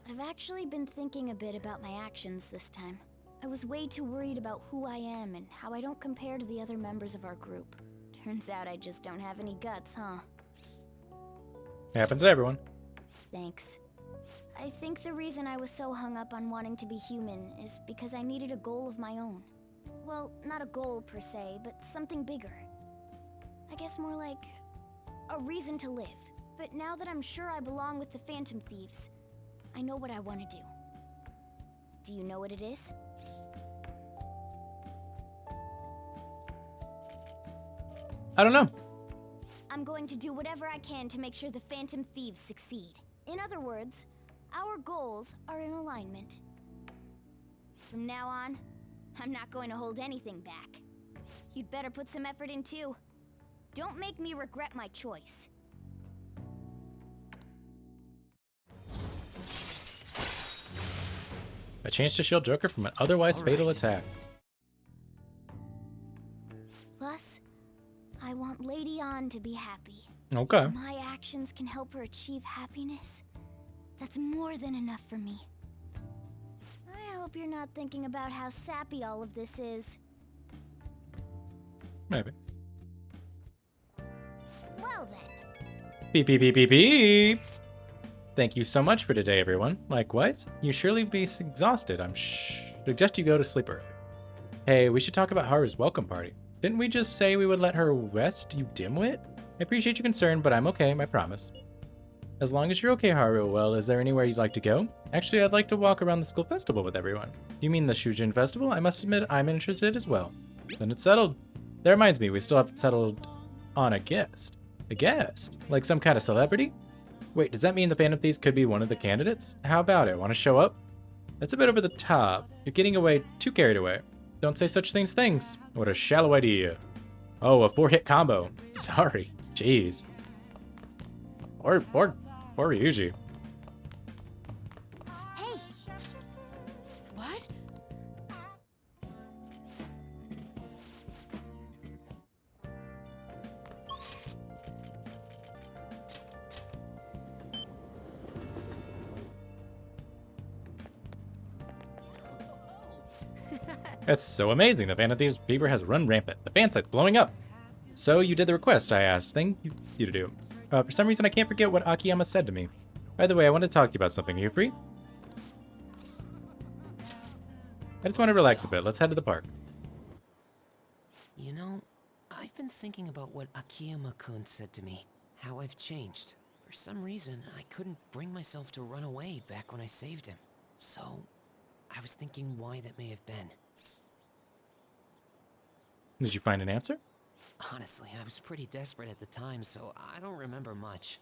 I've actually been thinking a bit about my actions this time. I was way too worried about who I am and how I don't compare to the other members of our group. Turns out I just don't have any guts, huh? Happens to everyone. Thanks. I think the reason I was so hung up on wanting to be human is because I needed a goal of my own. Well, not a goal per se, but something bigger. I guess more like a reason to live. But now that I'm sure I belong with the Phantom Thieves, I know what I want to do. Do you know what it is? I don't know. I'm going to do whatever I can to make sure the Phantom Thieves succeed. In other words, our goals are in alignment. From now on, I'm not going to hold anything back. You'd better put some effort in too. Don't make me regret my choice. A chance to shield Joker from an otherwise fatal attack. Plus, I want Lady An to be happy. Okay. If my actions can help her achieve happiness, that's more than enough for me. I hope you're not thinking about how sappy all of this is. Maybe. Well then. Beep, beep, beep, beep, beep. Thank you so much for today, everyone. Likewise, you surely be exhausted. Suggest you go to sleep early. Hey, we should talk about Haru's welcome party. Didn't we just say we would let her rest, you dimwit? I appreciate your concern, but I'm okay, I promise. As long as you're okay, Haru, well, is there anywhere you'd like to go? Actually, I'd like to walk around the school festival with everyone. You mean the Shujin Festival? I must admit, I'm interested as well. Then it's settled. That reminds me, we still haven't settled on a guest. A guest? Like some kind of celebrity? Wait, does that mean the Phantom Thieves could be one of the candidates? How about it? Want to show up? That's a bit over the top. You're getting too carried away. Don't say such things. What a shallow idea. Oh, a 4-hit combo. Sorry. Jeez. Or Ryuji. Hey! What? That's so amazing. The Phantom Thieves fever has run rampant. The fan site's blowing up. So you did the request I asked. Thank you to do. For some reason, I can't forget what Akiyama said to me. By the way, I want to talk to you about something. Are you free? I just want to relax a bit. Let's head to the park. You know, I've been thinking about what Akiyama-kun said to me. How I've changed. For some reason, I couldn't bring myself to run away back when I saved him. So, I was thinking why that may have been. Did you find an answer? Honestly, I was pretty desperate at the time, so I don't remember much.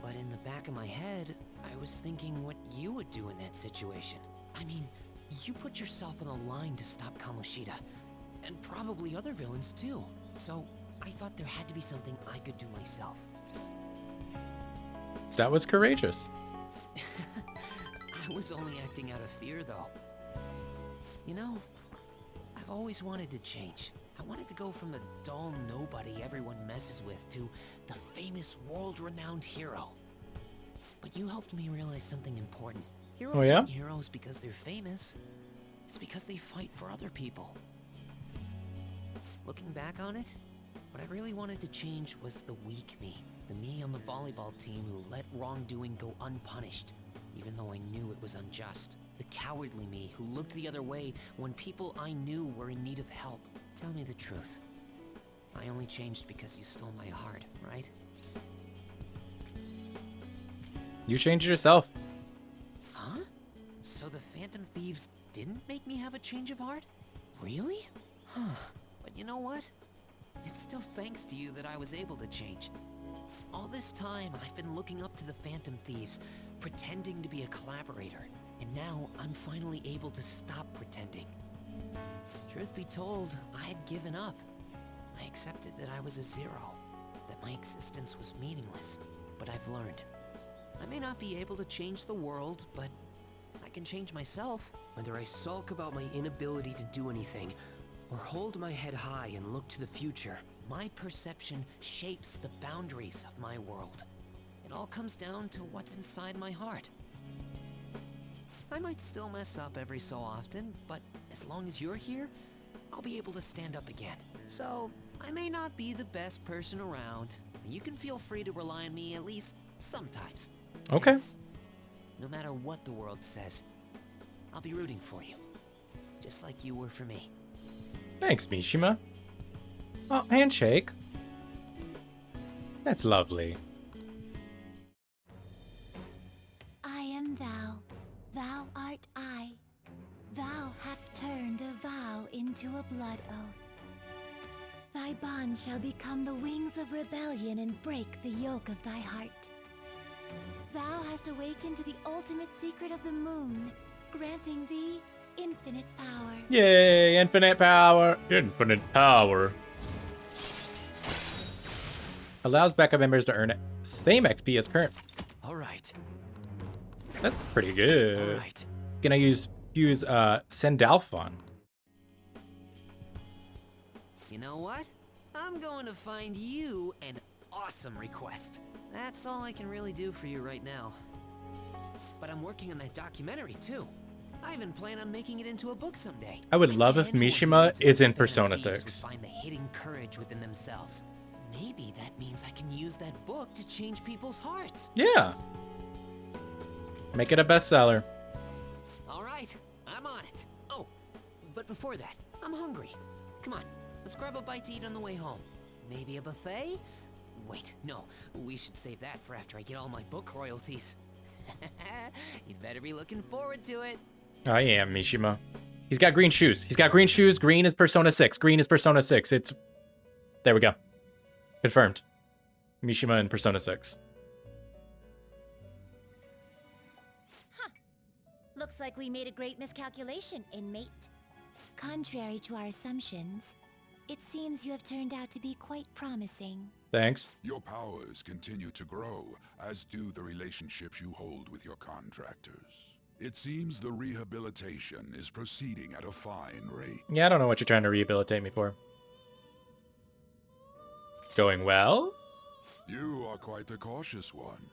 But in the back of my head, I was thinking what you would do in that situation. I mean, you put yourself on the line to stop Kamoshida, and probably other villains too. So, I thought there had to be something I could do myself. That was courageous. I was only acting out of fear, though. You know, I've always wanted to change. I wanted to go from the dull nobody everyone messes with to the famous world-renowned hero. But you helped me realize something important. Heroes aren't heroes because they're famous. It's because they fight for other people. Looking back on it, what I really wanted to change was the weak me. The me on the volleyball team who let wrongdoing go unpunished, even though I knew it was unjust. The cowardly me who looked the other way when people I knew were in need of help. Tell me the truth. I only changed because you stole my heart, right? You changed yourself. Huh? So the Phantom Thieves didn't make me have a change of heart? Really? Huh. But you know what? It's still thanks to you that I was able to change. All this time, I've been looking up to the Phantom Thieves, pretending to be a collaborator. And now, I'm finally able to stop pretending. Truth be told, I had given up. I accepted that I was a zero, that my existence was meaningless. But I've learned. I may not be able to change the world, but I can change myself. Whether I sulk about my inability to do anything, or hold my head high and look to the future, my perception shapes the boundaries of my world. It all comes down to what's inside my heart. I might still mess up every so often, but as long as you're here, I'll be able to stand up again. So, I may not be the best person around, but you can feel free to rely on me at least sometimes. Okay. Yes. No matter what the world says, I'll be rooting for you. Just like you were for me. Thanks, Mishima. Oh, handshake. That's lovely. I am thou, thou art I. Thou hast turned a vow into a blood oath. Thy bond shall become the wings of rebellion and break the yoke of thy heart. Thou hast awakened to the ultimate secret of the moon, granting thee infinite power. Yay, infinite power. Infinite power. Allows backup members to earn same XP as current. Alright. That's pretty good. Alright. Can I use Sendalphon? You know what? I'm going to find you an awesome request. That's all I can really do for you right now. But I'm working on that documentary too. I even plan on making it into a book someday. I would love if Anyone who Mishima reads is in Confidant Persona Thieves 6. would find the hidden courage within themselves. Maybe that means I can use that book to change people's hearts. Yeah. Make it a bestseller. All right, I'm on it. Oh, but before that, I'm hungry. Come on, let's grab a bite to eat on the way home. Maybe a buffet? Wait, no, we should save that for after I get all my book royalties. You'd better be looking forward to it. I am Mishima. He's got green shoes. He's got green shoes. Green is Persona 6. Green is Persona 6. It's... There we go. Confirmed. Mishima in Persona 6. Looks like we made a great miscalculation, inmate. Contrary to our assumptions, it seems you have turned out to be quite promising. Thanks. Your powers continue to grow, as do the relationships you hold with your contractors. It seems the rehabilitation is proceeding at a fine rate. Yeah, I don't know what you're trying to rehabilitate me for. Going well? You are quite the cautious one.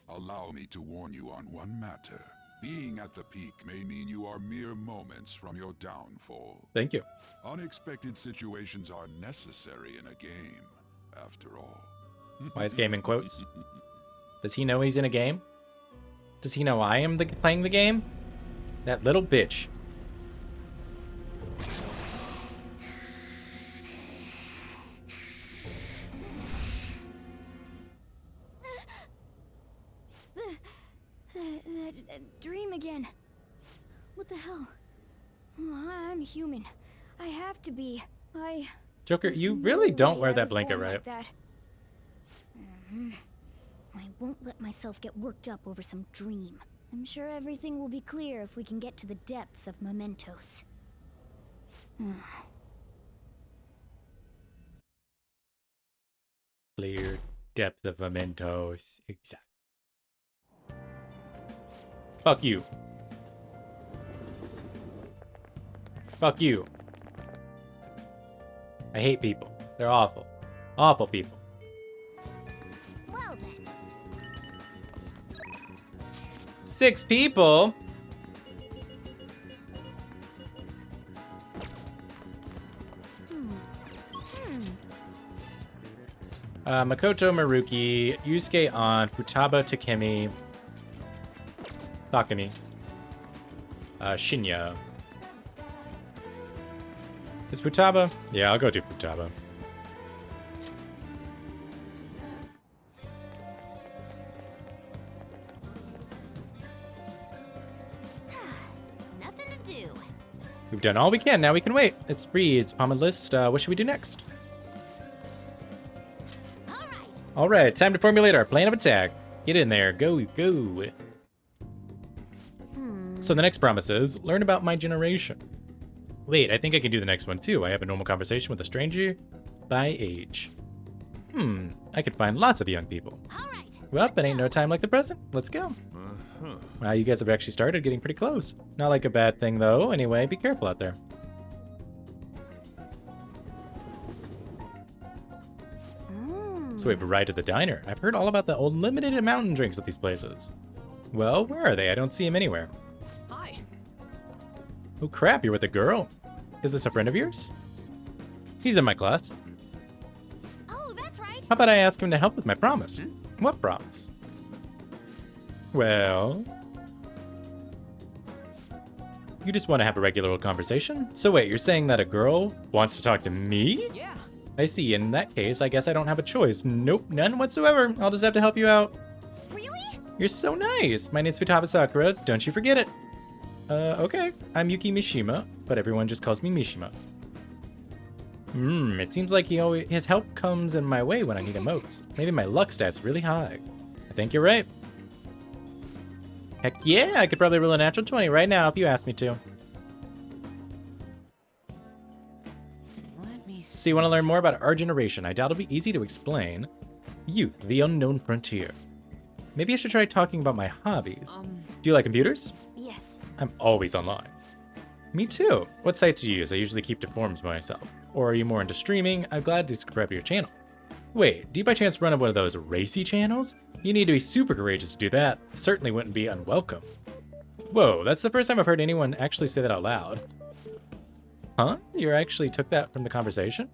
Allow me to warn you on one matter. Being at the peak may mean you are mere moments from your downfall. Thank you. Unexpected situations are necessary in a game, after all. Why is game in quotes? Does he know he's in a game? Does he know I am playing the game? That little bitch. That dream again. What the hell? Oh, I'm human. I have to be. Joker, There's you no really don't way wear I that was blanket born right. like that. I won't let myself get worked up over some dream. I'm sure everything will be clear if we can get to the depths of mementos. Clear depth of mementos. Exactly. Fuck you. Fuck you. I hate people. They're awful. Awful people. Well then. 6 people? Makoto Maruki, Yusuke on, Futaba Takemi, Takemi, Shinya. Is Futaba? Yeah, I'll go do Futaba. Nothing to do. We've done all we can, now we can wait. Let's read. It's on my list. What should we do next? Alright, time to formulate our plan of attack. Get in there. Go, go. So the next promise is, learn about my generation. Wait, I think I can do the next one too. I have a normal conversation with a stranger by age. I could find lots of young people. Well, it ain't no time like the present. Let's go. Wow, you guys have actually started getting pretty close. Not like a bad thing though. Anyway, be careful out there. So we have a ride to the diner. I've heard all about the unlimited mountain drinks at these places. Well, where are they? I don't see them anywhere. Hi. Oh crap, you're with a girl. Is this a friend of yours? He's in my class. Oh, that's right. How about I ask him to help with my promise? What promise? Well... You just want to have a regular old conversation? So wait, you're saying that a girl wants to talk to me? Yeah. I see. In that case, I guess I don't have a choice. Nope, none whatsoever. I'll just have to help you out. Really? You're so nice. My name's Futaba Sakura. Don't you forget it. Okay. I'm Yuki Mishima, but everyone just calls me Mishima. It seems like his help comes in my way when I need him most. Maybe my luck stat's really high. I think you're right. Heck yeah, I could probably roll a natural 20 right now if you asked me to. Let me see. So you want to learn more about our generation? I doubt it'll be easy to explain. Youth, the unknown frontier. Maybe I should try talking about my hobbies. Do you like computers? Yes. I'm always online. Me too. What sites do you use? I usually keep to forums myself. Or are you more into streaming? I'm glad to subscribe to your channel. Wait, do you by chance run one of those racy channels? You need to be super courageous to do that. It certainly wouldn't be unwelcome. Whoa, that's the first time I've heard anyone actually say that out loud. Huh? You actually took that from the conversation?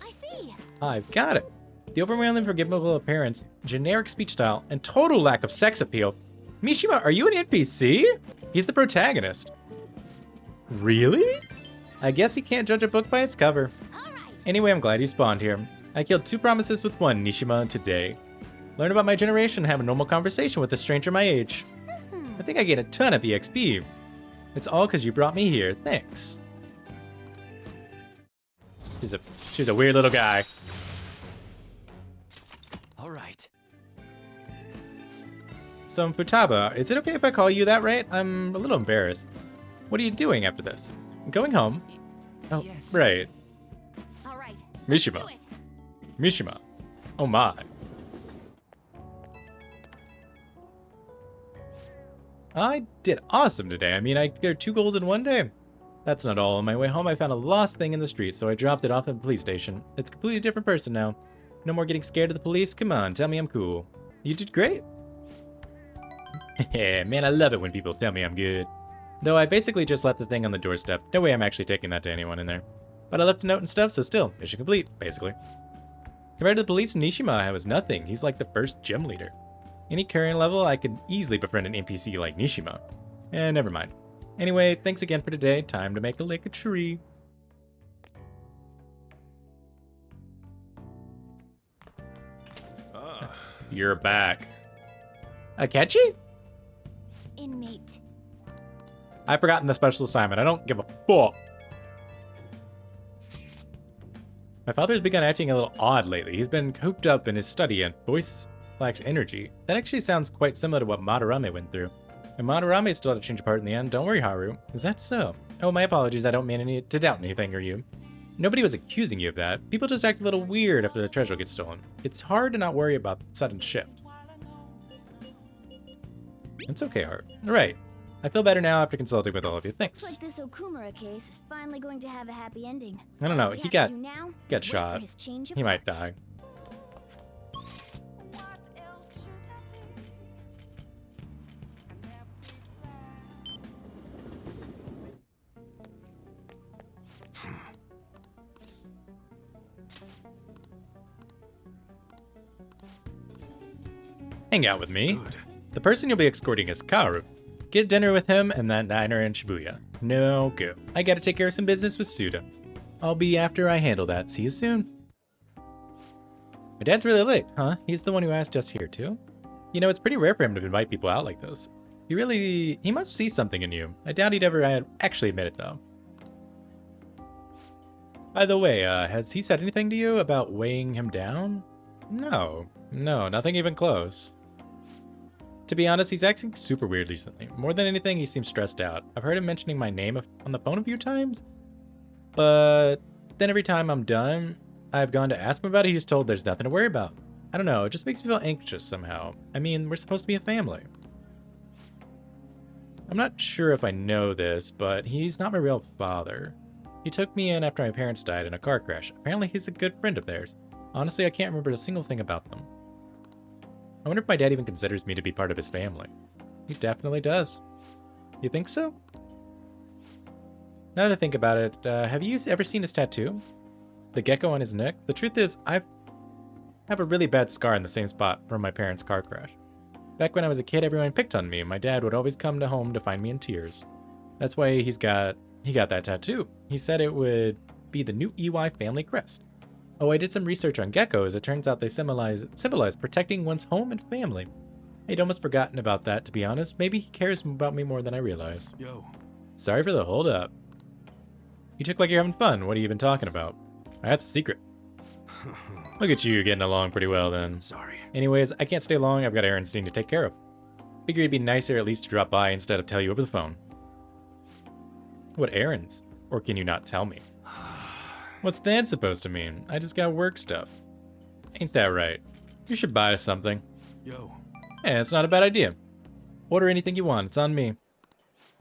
I see. I've got it. The overwhelmingly forgivable appearance, generic speech style, and total lack of sex appeal. Mishima, are you an NPC? He's the protagonist. Really? I guess he can't judge a book by its cover. All right. Anyway, I'm glad you spawned here. I killed 2 promises with 1, Nishima, today. Learn about my generation and have a normal conversation with a stranger my age. I think I get a ton of EXP. It's all because you brought me here. Thanks. She's a weird little guy. All right. So, Futaba, is it okay if I call you that, right? I'm a little embarrassed. What are you doing after this? Going home? Oh, Yes. right. All right. Mishima. Do it. Mishima. Oh my. I did awesome today. I mean, I cleared 2 goals in 1 day. That's not all. On my way home, I found a lost thing in the street, so I dropped it off at the police station. It's a completely different person now. No more getting scared of the police. Come on, tell me I'm cool. You did great. Man, I love it when people tell me I'm good. Though I basically just left the thing on the doorstep. No way I'm actually taking that to anyone in there. But I left a note and stuff, so still, mission complete, basically. Compared to the police in Nishima, I was nothing. He's like the first gym leader. Any current level, I could easily befriend an NPC like Nishima. Never mind. Anyway, thanks again for today. Time to make a lake a tree. You're back. Akechi? Inmate. I've forgotten the special assignment. I don't give a fuck. My father's begun acting a little odd lately. He's been cooped up in his study and voice lacks energy. That actually sounds quite similar to what Madarame went through. And Madarame still had to change apart in the end. Don't worry, Haru. Is that so? Oh, my apologies. I don't mean to doubt anything or you. Nobody was accusing you of that. People just act a little weird after the treasure gets stolen. It's hard to not worry about the sudden shift. It's okay, Haru. Right. I feel better now after consulting with all of you. Thanks. Looks like this Okumura case is finally going to have a happy ending. I don't know. All we He have got to do now is wait for shot. his change of He might heart. die. Hang out with me. The person you'll be escorting is Kaoru. Get dinner with him and that diner in Shibuya. No go. I gotta take care of some business with Suda. I'll be after I handle that. See you soon. My dad's really late, huh? He's the one who asked us here too? You know, it's pretty rare for him to invite people out like this. He must see something in you. I doubt he'd ever actually admit it though. By the way, has he said anything to you about weighing him down? No, nothing even close. To be honest, he's acting super weird recently. More than anything, he seems stressed out. I've heard him mentioning my name on the phone a few times, but then every time I'm done, I've gone to ask him about it, he's told there's nothing to worry about. I don't know, it just makes me feel anxious somehow. I mean, we're supposed to be a family. I'm not sure if I know this, but he's not my real father. He took me in after my parents died in a car crash. Apparently he's a good friend of theirs. Honestly, I can't remember a single thing about them. I wonder if my dad even considers me to be part of his family. He definitely does. You think so? Now that I think about it, have you ever seen his tattoo? The gecko on his neck? The truth is, I have a really bad scar in the same spot from my parents' car crash. Back when I was a kid, everyone picked on me. My dad would always come to home to find me in tears. That's why he got that tattoo. He said it would be the new EY family crest. Oh, I did some research on geckos. It turns out they symbolize protecting one's home and family. I'd almost forgotten about that, to be honest. Maybe he cares about me more than I realize. Yo. Sorry for the hold up. You took like you're having fun. What have you been talking about? That's a secret. Look at you getting along pretty well then. Sorry. Anyways, I can't stay long. I've got errands to take care of. Figure it'd be nicer at least to drop by instead of tell you over the phone. What errands? Or can you not tell me? What's that supposed to mean? I just got work stuff. Ain't that right? You should buy us something. Yo. Yeah, it's not a bad idea. Order anything you want. It's on me.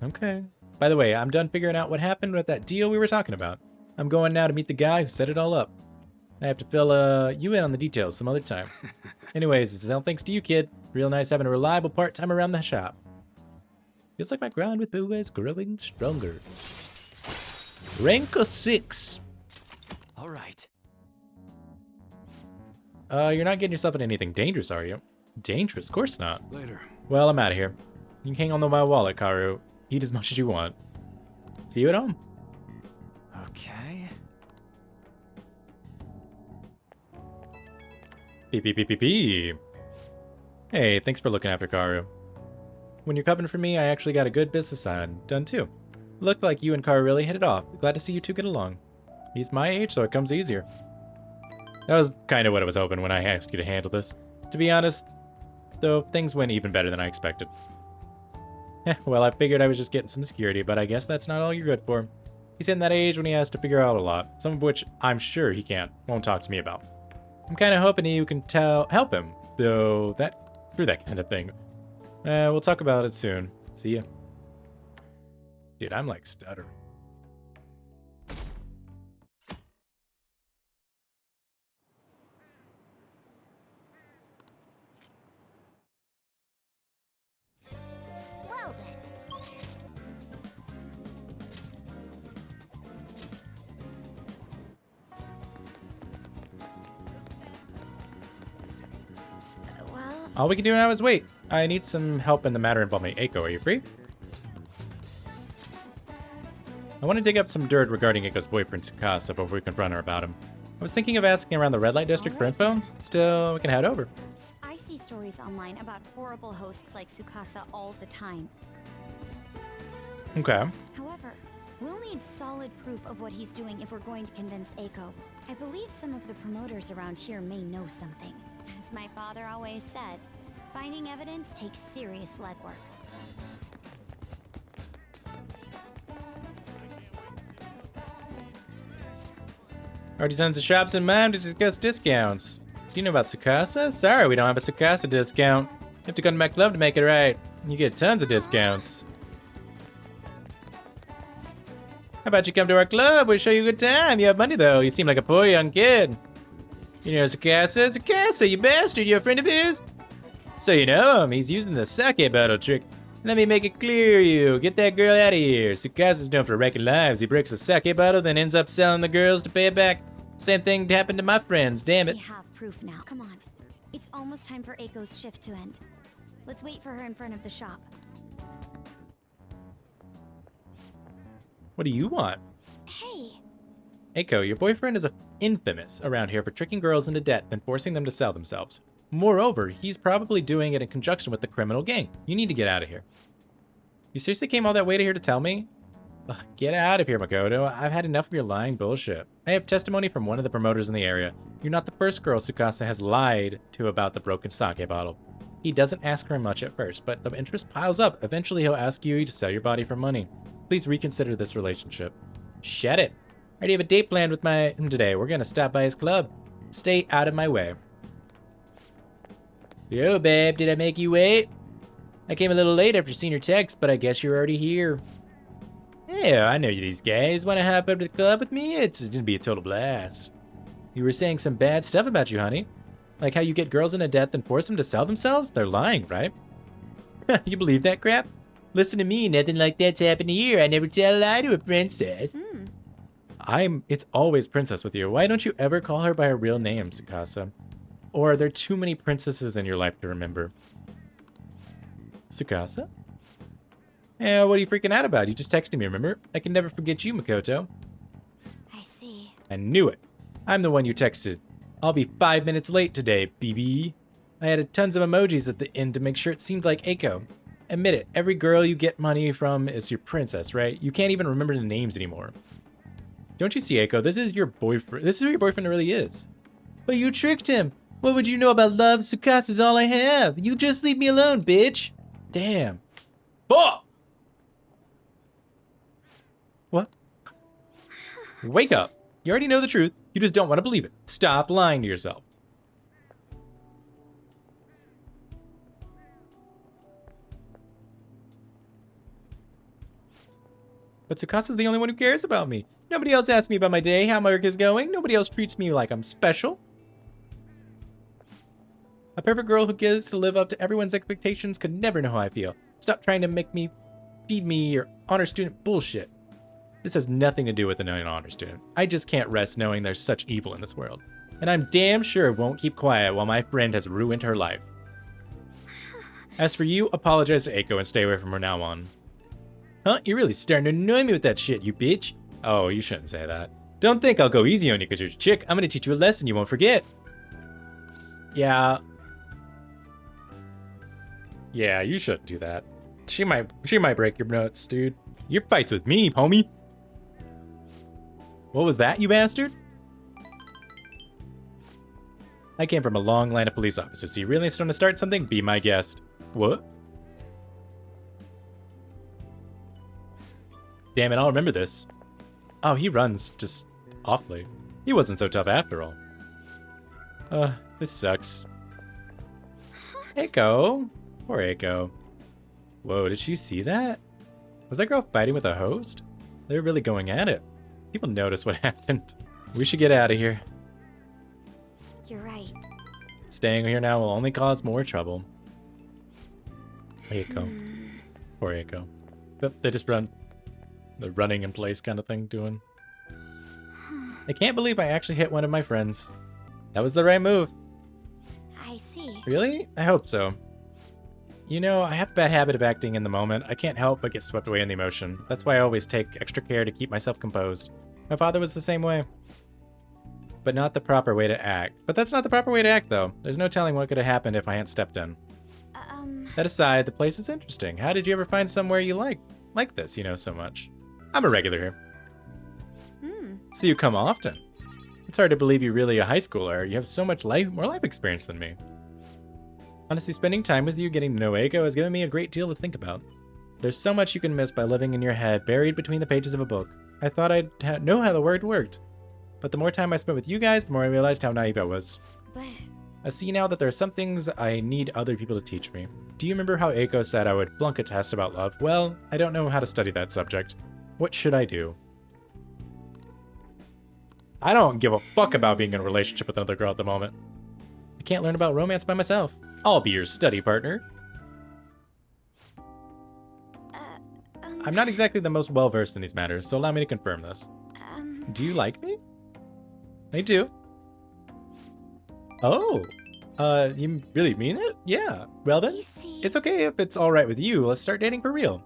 Okay. By the way, I'm done figuring out what happened with that deal we were talking about. I'm going now to meet the guy who set it all up. I have to fill you in on the details some other time. Anyways, it's all thanks to you, kid. Real nice having a reliable part-time around the shop. Feels like my ground with Boo is growing stronger. Rank of 6. All right. You're not getting yourself into anything dangerous, are you? Dangerous? Of course not. Later. Well, I'm out of here. You can hang on to my wallet, Karu. Eat as much as you want. See you at home. Okay. Beep, beep, beep, beep, beep. Hey, thanks for looking after Karu. When you're covering for me, I actually got a good business side done too. Looked like you and Karu really hit it off. Glad to see you two get along. He's my age, so it comes easier. That was kind of what I was hoping when I asked you to handle this. To be honest, though, things went even better than I expected. Well, I figured I was just getting some security, but I guess that's not all you're good for. He's in that age when he has to figure out a lot, some of which I'm sure he won't talk to me about. I'm kind of hoping you can help him, though, through that kind of thing. We'll talk about it soon. See ya. Dude, I'm like stuttering. Well then. Well, All we can do now is wait. I need some help in the matter involving Eiko. Are you free? I want to dig up some dirt regarding Eiko's boyfriend Tsukasa before we confront her about him. I was thinking of asking around the red light district for info. Still, we can head over. I see stories online about horrible hosts like Tsukasa all the time. Okay. However, we'll need solid proof of what he's doing if we're going to convince Eiko. I believe some of the promoters around here may know something. As my father always said, finding evidence takes serious legwork. Artisans and shops in mind to discuss discounts. Do you know about Tsukasa? Sorry, we don't have a Tsukasa discount. You have to come to my club to make it right. You get tons of discounts. How about you come to our club? We'll show you a good time. You have money though. You seem like a poor young kid. You know Tsukasa? Tsukasa, you bastard. You a friend of his? So you know him. He's using the sake bottle trick. Let me make it clear to you. Get that girl out of here. Tsukasa's known for wrecking lives. He breaks a sake bottle, then ends up selling the girls to pay it back. Same thing happened to my friends, damn it. We have proof now. Come on. It's almost time for Eiko's shift to end. Let's wait for her in front of the shop. What do you want? Hey, Eiko, your boyfriend is infamous around here for tricking girls into debt, then forcing them to sell themselves. Moreover, he's probably doing it in conjunction with the criminal gang. You need to get out of here. You seriously came all that way to here to tell me? Ugh, get out of here, Makoto. I've had enough of your lying bullshit. I have testimony from one of the promoters in the area. You're not the first girl Tsukasa has lied to about the broken sake bottle. He doesn't ask her much at first, but the interest piles up. Eventually, he'll ask you to sell your body for money. Please reconsider this relationship. Shed it. I already have a date planned with him today. We're gonna stop by his club. Stay out of my way. Yo, babe, did I make you wait? I came a little late after seeing your text, but I guess you're already here. Yeah, I know you these guys. Want to hop up to the club with me? It's gonna be a total blast. You were saying some bad stuff about you, honey. Like how you get girls into debt and force them to sell themselves? They're lying, right? You believe that crap? Listen to me, nothing like that's happened here. I never tell a lie to a princess. It's always princess with you. Why don't you ever call her by her real name, Tsukasa? Or are there too many princesses in your life to remember? Tsukasa? Yeah, what are you freaking out about? You just texted me, remember? I can never forget you, Makoto. I see. I knew it. I'm the one you texted. I'll be 5 minutes late today, BB. I added tons of emojis at the end to make sure it seemed like Eiko. Admit it, every girl you get money from is your princess, right? You can't even remember the names anymore. Don't you see, Eiko? This is your boyfriend. This is who your boyfriend really is. But you tricked him. What would you know about love? Tsukasa's all I have. You just leave me alone, bitch. Damn. Oh! What? Wake up. You already know the truth. You just don't want to believe it. Stop lying to yourself. But Tsukasa's the only one who cares about me. Nobody else asks me about my day, how my work is going. Nobody else treats me like I'm special. A perfect girl who gets to live up to everyone's expectations could never know how I feel. Stop trying to make me feed me your honor student bullshit. This has nothing to do with the non-honor student. I just can't rest knowing there's such evil in this world. And I'm damn sure won't keep quiet while my friend has ruined her life. As for you, apologize to Eiko and stay away from her now on. Huh? You're really starting to annoy me with that shit, you bitch. Oh, you shouldn't say that. Don't think I'll go easy on you because you're a chick. I'm gonna teach you a lesson you won't forget. Yeah. Yeah, you shouldn't do that. She might break your nuts, dude. Your fight's with me, homie. What was that, you bastard? I came from a long line of police officers. Do you really want to start something? Be my guest. What? Damn it, I'll remember this. Oh, he runs just awfully. He wasn't so tough after all. This sucks. Eiko. Poor Eiko. Whoa, did she see that? Was that girl fighting with a host? They're really going at it. People notice what happened. We should get out of here. You're right. Staying here now will only cause more trouble. Eiko. Poor Eiko. But they just run. The running in place kind of thing doing. I can't believe I actually hit one of my friends. That was the right move. I see. Really? I hope so. You know, I have a bad habit of acting in the moment. I can't help but get swept away in the emotion. That's why I always take extra care to keep myself composed. My father was the same way. But not the proper way to act. But that's not the proper way to act, though. There's no telling what could have happened if I hadn't stepped in. That aside, the place is interesting. How did you ever find somewhere you like this, you know, so much? I'm a regular here. So you come often. It's hard to believe you're really a high schooler. You have so much more life experience than me. Honestly, spending time with you, getting to know Eiko, has given me a great deal to think about. There's so much you can miss by living in your head, buried between the pages of a book. I thought I'd know how the word worked. But the more time I spent with you guys, the more I realized how naive I was. But I see now that there are some things I need other people to teach me. Do you remember how Eiko said I would flunk a test about love? Well, I don't know how to study that subject. What should I do? I don't give a fuck about being in a relationship with another girl at the moment. I can't learn about romance by myself. I'll be your study partner. I'm not exactly the most well-versed in these matters, so allow me to confirm this. Do you like me? I do. Oh, you really mean it? Yeah. Well then, you see, it's okay if it's all right with you. Let's start dating for real.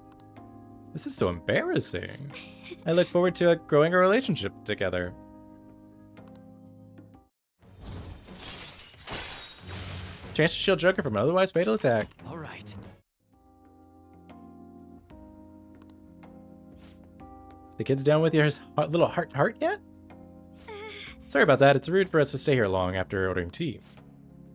This is so embarrassing. I look forward to growing a relationship together. Chance to shield Joker from an otherwise fatal attack. All right. The kid's done with your little heart yet? Sorry about that. It's rude for us to stay here long after ordering tea.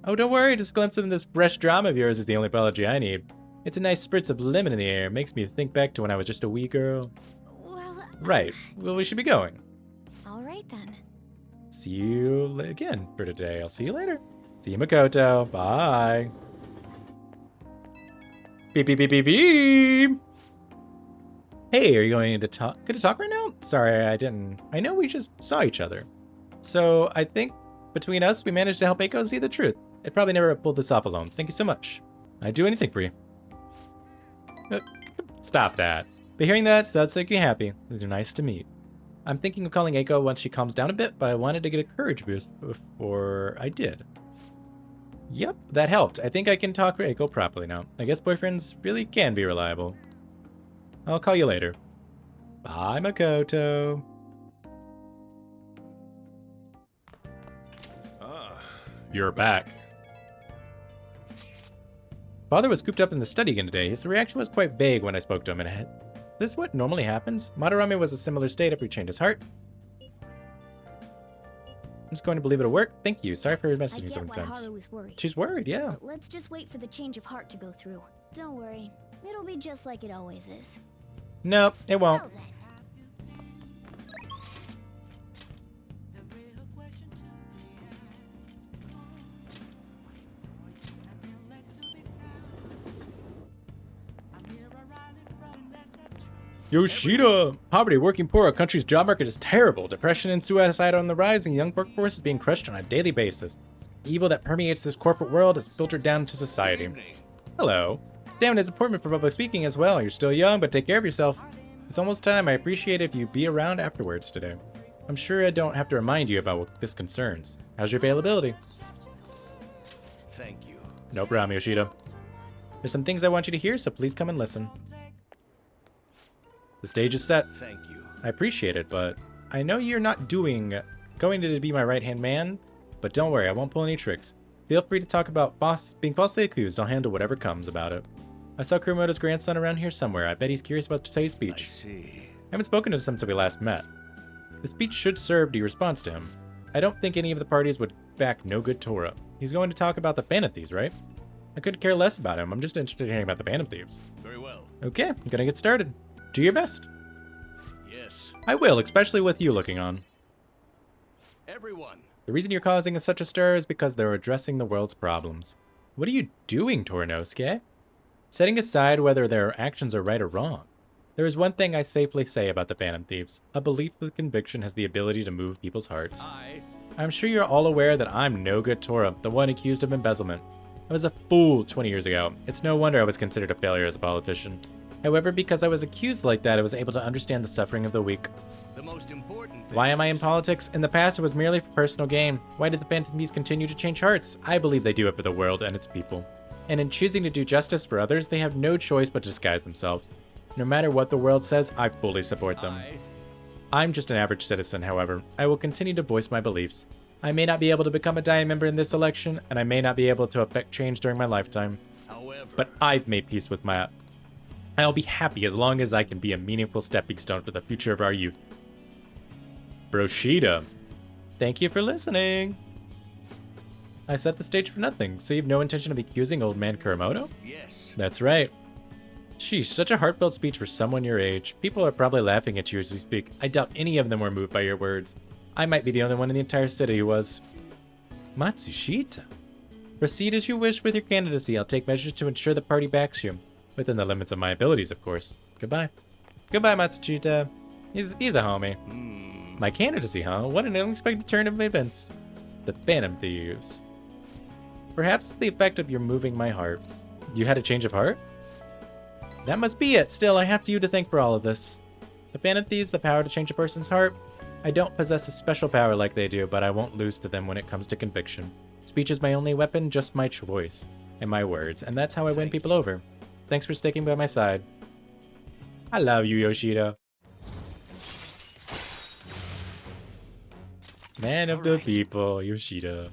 Oh, don't worry. Just a glimpse of this fresh drama of yours is the only apology I need. It's a nice spritz of lemon in the air. It makes me think back to when I was just a wee girl. well, Right. Well, we should be going. all right then. See you again for today. I'll see you later. See you, Makoto. Bye. Beep, beep, beep, beep, beep. Hey, are you going to talk? Good to talk right now? Sorry, I didn't. I know we just saw each other. So I think between us, we managed to help Eiko see the truth. I'd probably never have pulled this off alone. Thank you so much. I'd do anything for you. Stop that. But hearing that does make you happy. These are nice to meet. I'm thinking of calling Eiko once she calms down a bit, but I wanted to get a courage boost before I did. Yep, that helped. I think I can talk for Eiko properly now. I guess boyfriends really can be reliable. I'll call you later. Bye, Makoto. You're back. Father was cooped up in the study again today. His reaction was quite vague when I spoke to him, and this what normally happens? Madarame was a similar state after he changed his heart. I'm just going to believe it'll work. Thank you. Sorry for messaging you I get why sometimes. Haru is worried. She's worried, yeah. But let's just wait for the change of heart to go through. Don't worry. It'll be just like it always is. Nope, it won't. Well then. Yoshida! Poverty, working poor, our country's job market is terrible. Depression and suicide are on the rise, and the young workforce is being crushed on a daily basis. The evil that permeates this corporate world is filtered down into society. Hello. Damn, it is important for public speaking as well. You're still young, but take care of yourself. It's almost time. I appreciate if you be around afterwards today. I'm sure I don't have to remind you about what this concerns. How's your availability? Thank you. No problem, Yoshida. There's some things I want you to hear, so please come and listen. The stage is set. Thank you. I appreciate it, but I know you're not going to be my right-hand man, but don't worry, I won't pull any tricks. Feel free to talk about being falsely accused. I'll handle whatever comes about it. I saw Kurumoto's grandson around here somewhere. I bet he's curious about today's I speech. see. I haven't spoken to him since we last met. The speech should serve the response to him. I don't think any of the parties would back no good Tora. He's going to talk about the Phantom Thieves, right? I couldn't care less about him. I'm just interested in hearing about the Phantom Thieves. Very well. Okay, I'm gonna get started. Do your best. Yes. I will, especially with you looking on. Everyone. The reason you're causing such a stir is because they're addressing the world's problems. What are you doing, Torinosuke? Setting aside whether their actions are right or wrong, there is one thing I safely say about the Phantom Thieves. A belief with conviction has the ability to move people's hearts. I'm sure you're all aware that I'm no good Tora, the one accused of embezzlement. I was a fool 20 years ago. It's no wonder I was considered a failure as a politician. However, because I was accused like that, I was able to understand the suffering of the weak. The most important thing Why am I in is- politics? In the past, it was merely for personal gain. Why did the Phantom Thieves continue to change hearts? I believe they do it for the world and its people. And in choosing to do justice for others, they have no choice but to disguise themselves. No matter what the world says, I fully support them. I'm just an average citizen, however. I will continue to voice my beliefs. I may not be able to become a Diet member in this election, and I may not be able to affect change during my lifetime. However, But I've made peace with my... I'll be happy as long as I can be a meaningful stepping stone for the future of our youth. Broshida, thank you for listening. I set the stage for nothing, so you have no intention of accusing old man Kurumoto? yes. That's right. Sheesh, such a heartfelt speech for someone your age. People are probably laughing at you as we speak. I doubt any of them were moved by your words. I might be the only one in the entire city who was. Matsushita. Proceed as you wish with your candidacy. I'll take measures to ensure the party backs you. Within the limits of my abilities, of course. Goodbye. Goodbye, Matsushita. He's a homie. My candidacy, huh? What an unexpected turn of events. The Phantom Thieves. Perhaps the effect of your moving my heart. You had a change of heart? That must be it. Still, I have you to thank for all of this. The Phantom Thieves, the power to change a person's heart. I don't possess a special power like they do, but I won't lose to them when it comes to conviction. Speech is my only weapon, just my choice. And my words, and that's how I win people over. Thanks for sticking by my side. I love you, Yoshida. Man of the Alright. people, Yoshida.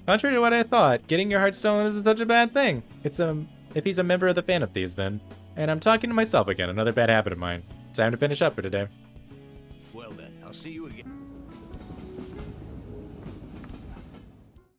Contrary to what I thought, getting your heart stolen isn't such a bad thing. It's if he's a member of the Phantom Thieves then. And I'm talking to myself again, another bad habit of mine. Time to finish up for today. Well then, I'll see you again.